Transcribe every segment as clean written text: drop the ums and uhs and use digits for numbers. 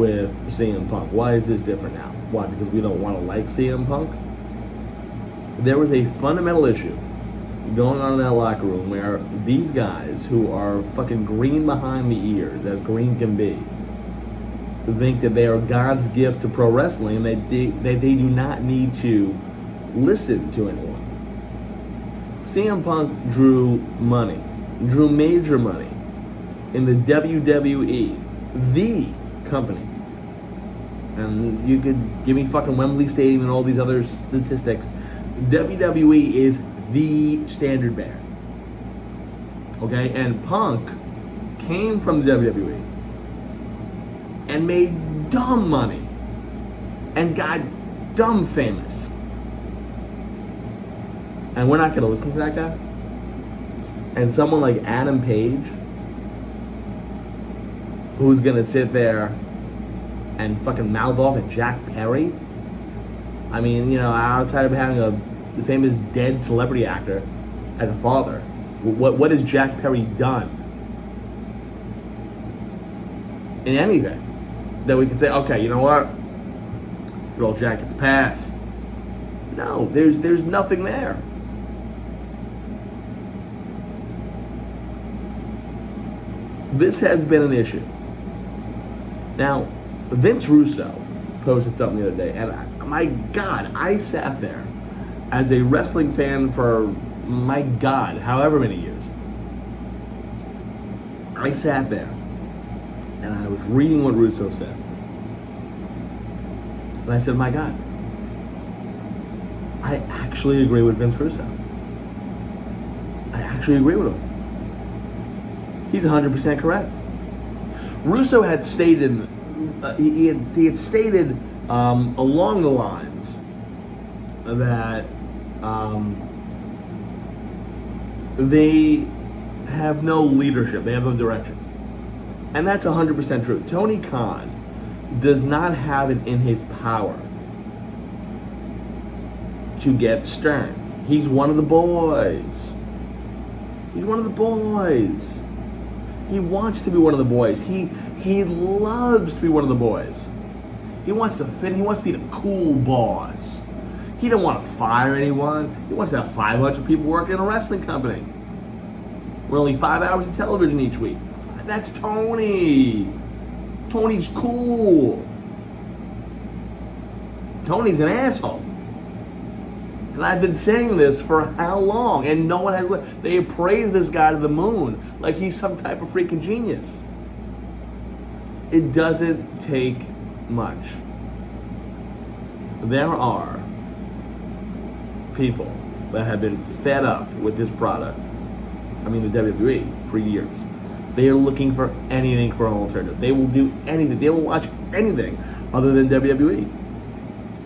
with CM Punk. Why is this different now? Why? Because we don't want to like CM Punk? There was a fundamental issue going on in that locker room where these guys who are fucking green behind the ears, as green can be, think that they are God's gift to pro wrestling and they do not need to listen to anyone. CM Punk drew major money in the WWE, the company. And you could give me fucking Wembley Stadium and all these other statistics. WWE is the standard bearer. Okay? And Punk came from the WWE and made dumb money and got dumb famous. And we're not going to listen to that guy? And someone like Adam Page, who's going to sit there and fucking mouth off at Jack Perry? I mean, outside of having a famous dead celebrity actor as a father, what has Jack Perry done in anything that we can say, okay, you know what? Good old Jack gets a pass. No, there's nothing there. This has been an issue. Now, Vince Russo posted something the other day, and my God, I sat there as a wrestling fan for, my God, however many years. I sat there, and I was reading what Russo said. And I said, my God, I actually agree with Vince Russo. I actually agree with him. He's 100% correct. Russo had stated, he had stated along the lines that they have no leadership, they have no direction. And that's 100% true. Tony Khan does not have it in his power to get stern. He's one of the boys. He's one of the boys. He wants to be one of the boys. He loves to be one of the boys. He wants to fit. He wants to be the cool boss. He don't want to fire anyone. He wants to have 500 people working in a wrestling company. We're only 5 hours of television each week. That's Tony. Tony's cool. Tony's an asshole. And I've been saying this for how long? And no one has. They praise this guy to the moon like he's some type of freaking genius. It doesn't take much. There are people that have been fed up with this product. I mean, the WWE for years. They are looking for anything for an alternative. They will do anything. They will watch anything other than WWE.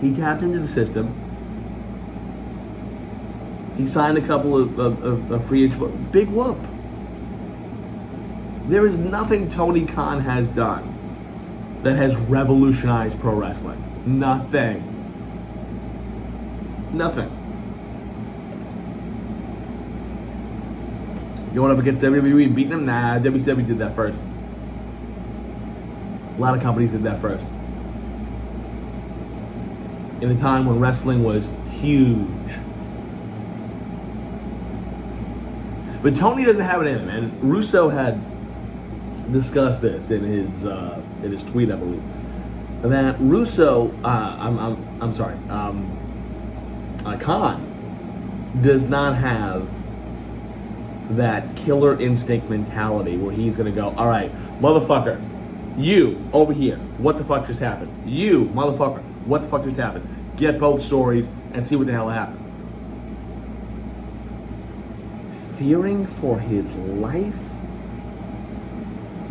He tapped into the system. He signed a couple of free agents. Big whoop. There is nothing Tony Khan has done that has revolutionized pro wrestling. Nothing. Nothing. Going up against WWE and beating them? Nah, WSIB did that first. A lot of companies did that first. In a time when wrestling was huge. But Tony doesn't have it in him, and Russo had discussed this in his tweet, I believe. That Russo, Khan does not have that killer instinct mentality where he's gonna go, all right, motherfucker, you over here, what the fuck just happened? You, motherfucker, what the fuck just happened? Get both stories and see what the hell happened. Fearing for his life?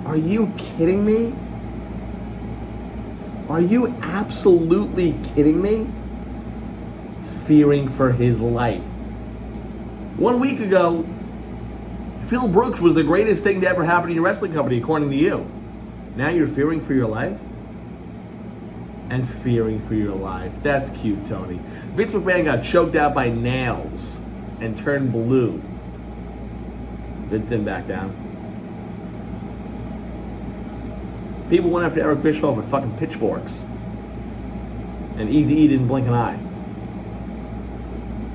Are you kidding me? Are you absolutely kidding me? Fearing for his life. 1 week ago, Phil Brooks was the greatest thing to ever happen in your wrestling company, according to you. Now you're fearing for your life? And fearing for your life. That's cute, Tony. Vince McMahon got choked out by nails and turned blue. Vince didn't back down. People went after Eric Bischoff with fucking pitchforks. And Eazy-E didn't blink an eye.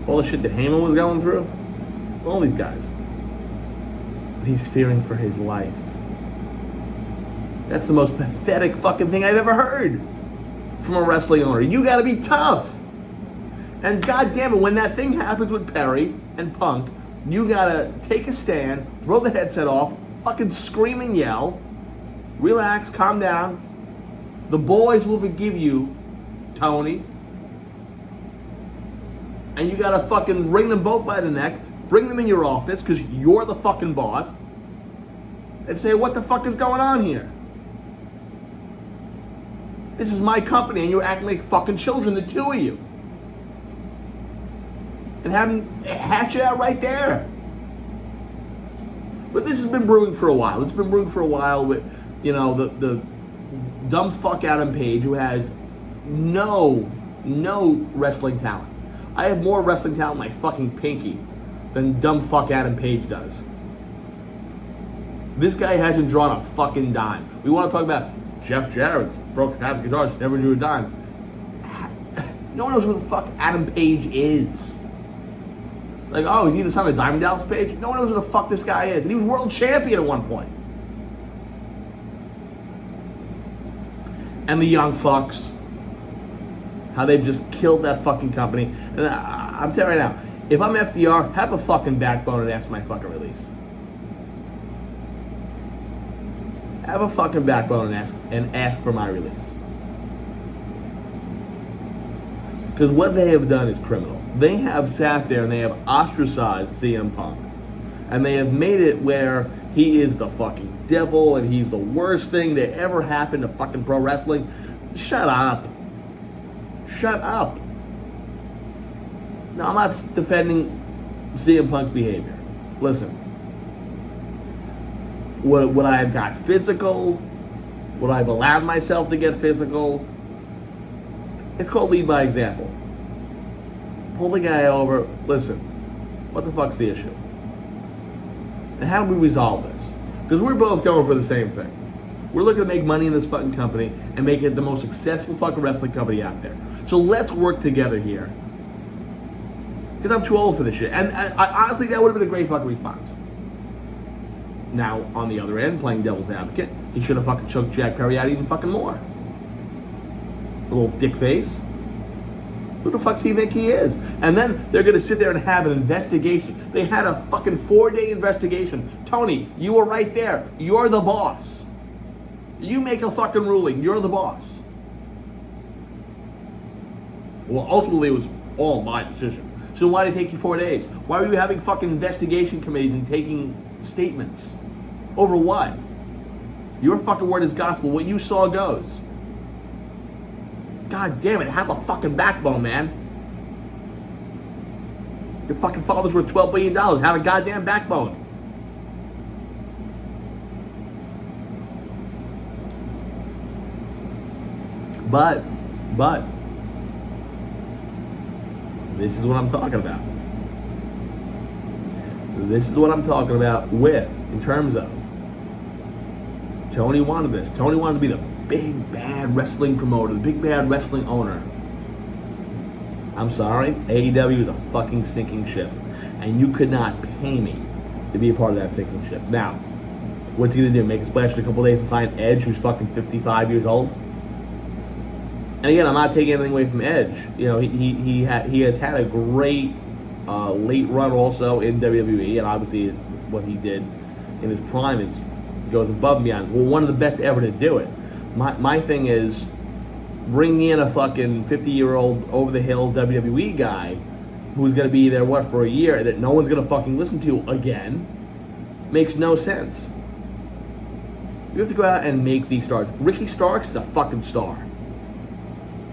All the shit that Heyman was going through. All these guys. He's fearing for his life. That's the most pathetic fucking thing I've ever heard from a wrestling owner. You gotta be tough. And goddamn it, when that thing happens with Perry and Punk, you gotta take a stand, throw the headset off, fucking scream and yell, relax, calm down. The boys will forgive you, Tony. And you gotta fucking wring them both by the neck, bring them in your office, because you're the fucking boss, and say, what the fuck is going on here? This is my company, and you're acting like fucking children, the two of you. And hash it out right there. But this has been brewing for a while. It's been brewing for a while with, you know, the dumb fuck Adam Page, who has no wrestling talent. I have more wrestling talent in my fucking pinky than dumb fuck Adam Page does. This guy hasn't drawn a fucking dime. We want to talk about Jeff Jarrett, broke half his guitars, never drew a dime. No one knows who the fuck Adam Page is. Like, oh, is he the son of Diamond Dallas Page? No one knows who the fuck this guy is. And he was world champion at one point. And the young fucks, how they've just killed that fucking company. And I'm telling you right now, if I'm FDR, have a fucking backbone and ask my fucking release. Have a fucking backbone and ask for my release. Because what they have done is criminal. They have sat there and they have ostracized CM Punk. And they have made it where he is the fucking devil and he's the worst thing that ever happened to fucking pro wrestling. Shut up. Shut up. Now, I'm not defending CM Punk's behavior. Listen. Would I have got physical? Would I have allowed myself to get physical? It's called lead by example. Pull the guy over. Listen, what the fuck's the issue? And how do we resolve this? Because we're both going for the same thing. We're looking to make money in this fucking company and make it the most successful fucking wrestling company out there. So let's work together here. Because I'm too old for this shit. And I honestly, that would have been a great fucking response. Now, on the other end, playing devil's advocate, he should have fucking choked Jack Perry out even fucking more. A little dick face. Who the fuck's he think he is? And then they're gonna sit there and have an investigation. They had a fucking 4-day investigation. Tony, you were right there. You're the boss. You make a fucking ruling. You're the boss. Well, ultimately, it was all my decision. So why did it take you 4 days? Why were you having fucking investigation committees and taking statements? Over what? Your fucking word is gospel. What you saw goes. God damn it, have a fucking backbone, man. Your fucking father's worth $12 billion. Have a goddamn backbone. But, this is what I'm talking about. This is what I'm talking about in terms of, Tony wanted this. Tony wanted to be the big bad wrestling promoter, the big bad wrestling owner. I'm sorry, AEW is a fucking sinking ship. And you could not pay me to be a part of that sinking ship. Now, what's he gonna do? Make a splash in a couple days and sign Edge, who's fucking 55 years old? And again, I'm not taking anything away from Edge. You know, he has had a great late run also in WWE, and obviously what he did in his prime goes above and beyond. Well, one of the best ever to do it. My thing is, bring in a fucking 50-year-old over-the-hill WWE guy who's going to be there, for a year, that no one's going to fucking listen to again. Makes no sense. You have to go out and make these stars. Ricky Starks is a fucking star.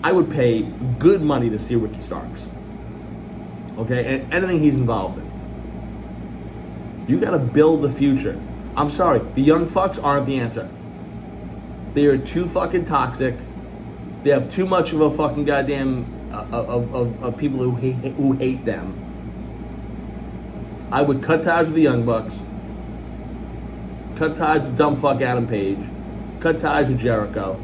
I would pay good money to see Ricky Starks. Okay? And anything he's involved in. You got to build the future. I'm sorry, the young fucks aren't the answer. They are too fucking toxic. They have too much of a fucking goddamn of people who hate them. I would cut ties with the Young Bucks. Cut ties with dumb fuck Adam Page. cut ties with Jericho.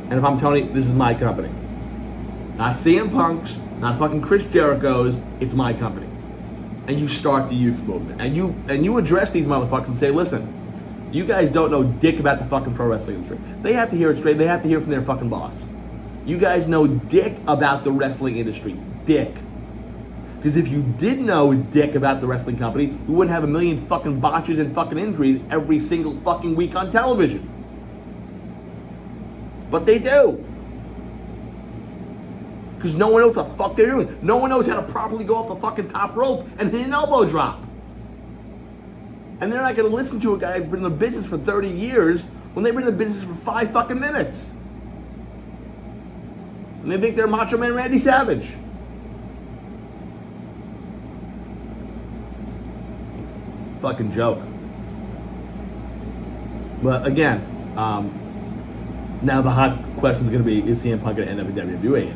And if I'm Tony, this is my company. Not CM Punk's, not fucking Chris Jericho's, it's my company. And you start the youth movement. And you address these motherfuckers and say, listen, you guys don't know dick about the fucking pro wrestling industry. They have to hear it straight. They have to hear from their fucking boss. You guys know dick about the wrestling industry. Dick. Because if you did know dick about the wrestling company, you wouldn't have a million fucking botches and fucking injuries every single fucking week on television. But they do. Because no one knows what the fuck they're doing. No one knows how to properly go off the fucking top rope and hit an elbow drop. And they're not going to listen to a guy who's been in the business for 30 years when they've been in the business for 5 fucking minutes. And they think they're Macho Man Randy Savage. Fucking joke. But again, now the hot question is going to be, is CM Punk going to end up in WWE?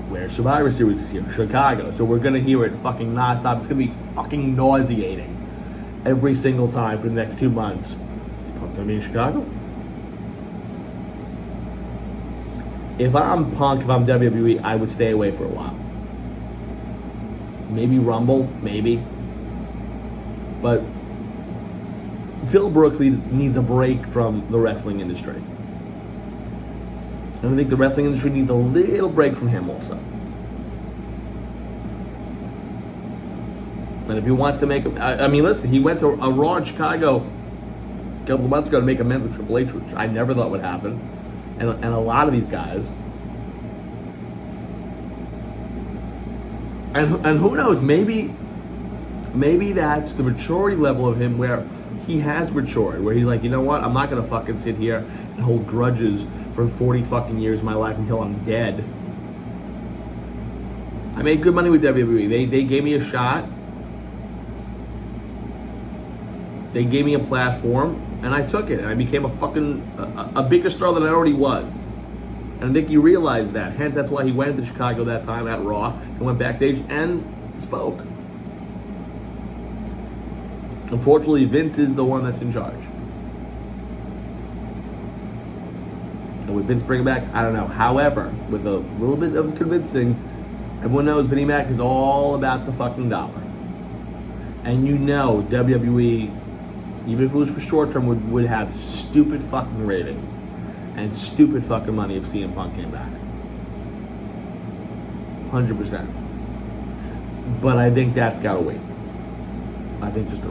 Where Survivor Series is here, Chicago. So we're going to hear it fucking nonstop. It's going to be fucking nauseating every single time for the next 2 months. Is Punk going to be in Chicago? If I'm Punk, if I'm WWE, I would stay away for a while. Maybe Rumble, maybe. But Phil Brooks needs a break from the wrestling industry. And I think the wrestling industry needs a little break from him also. And if he wants to make I mean, listen, he went to a Raw in Chicago a couple of months ago to make amends with Triple H, which I never thought would happen. And a lot of these guys. And who knows, maybe that's the maturity level of him where he has matured, where he's like, you know what, I'm not going to fucking sit here and hold grudges for 40 fucking years of my life until I'm dead. I made good money with WWE. They gave me a shot. They gave me a platform, and I took it, and I became a bigger star than I already was. And I think you realize that. Hence, that's why he went to Chicago that time at Raw and went backstage and spoke. Unfortunately, Vince is the one that's in charge. And would Vince bring it back? I don't know. However, with a little bit of convincing, everyone knows Vinnie Mac is all about the fucking dollar. And you know WWE, even if it was for short term, would have stupid fucking ratings and stupid fucking money if CM Punk came back. 100%. But I think that's gotta wait. I think just the